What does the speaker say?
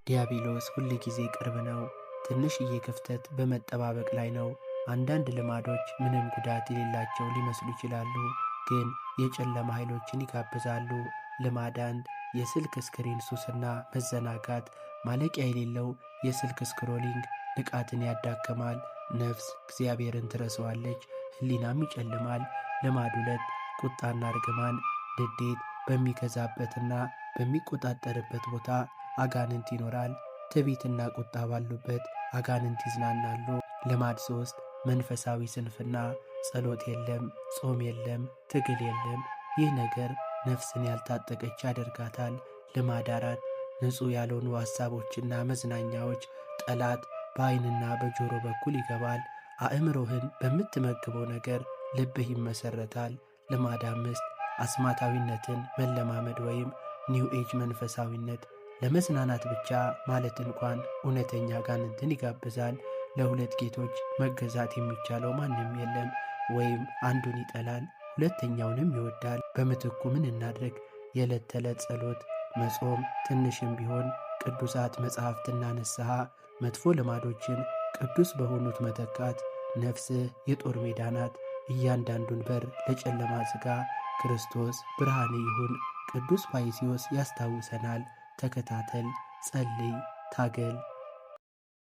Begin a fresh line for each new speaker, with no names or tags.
ዲያብሎስ ሁል ጊዜ ቅርብ ነው። ትንሽዬ ክፍተት በመጠባበቅ ላይ ነው። አንዳንድ ልማዶች ምንም ጉዳት የሌላቸው ሊመስሉ ይችላሉ፣ ግን የጨለማ ኃይሎችን ይጋብዛሉ። ልማድ አንድ የስልክ ስክሪን ሱስና መዘናጋት። ማለቂያ የሌለው የስልክ ስክሮሊንግ ንቃትን ያዳክማል። ነፍስ እግዚአብሔርን ትረሳዋለች፣ ሕሊናም ይጨልማል። ልማድ ሁለት ቁጣና እርግማን። ንዴት በሚገዛበትና በሚቆጣጠርበት ቦታ አጋንንት ይኖራል። ትዕቢትና ቁጣ ባሉበት አጋንንት ይዝናናሉ። ልማድ 3 መንፈሳዊ ስንፍና። ጸሎት የለም፣ ጾም የለም፣ ትግል የለም። ይህ ነገር ነፍስን ያልታጠቀች ያደርጋታል። ልማድ 4 ንጹሕ ያልሆኑ ሐሳቦችና መዝናኛዎች። ጠላት በዐይንና በጆሮ በኩል ይገባል። አእምሮህን በምትመግበው ነገር ልብህ ይመሠረታል። ልማድ 5 አስማታዊነትን መለማመድ ወይም ኒው ኤጅ መንፈሳዊነት። ለመዝናናት ብቻ ማለት እንኳን እውነተኛ አጋንንትን ይጋብዛል። ለሁለት ጌቶች መገዛት የሚቻለው ማንም የለም። ወይም አንዱን ይጠላል ሁለተኛውንም ይወዳል። በምትኩ ምን እናድርግ? የዕለት ተዕለት ጸሎት፣ መጾም፣ ትንሽም ቢሆን ቅዱሳት መጻሕፍትና ንስሐ። መጥፎ ልማዶችን ቅዱስ በሆኑት መተካት። ነፍስህ የጦር ሜዳ ናት። እያንዳንዱን በር ለጨለማ ዝጋ። ክርስቶስ ብርሃን ይሁን። ቅዱስ ፓይሲዮስ ያስታውሰናል። ተከታተል፣ ጸልይ፣ ታገል።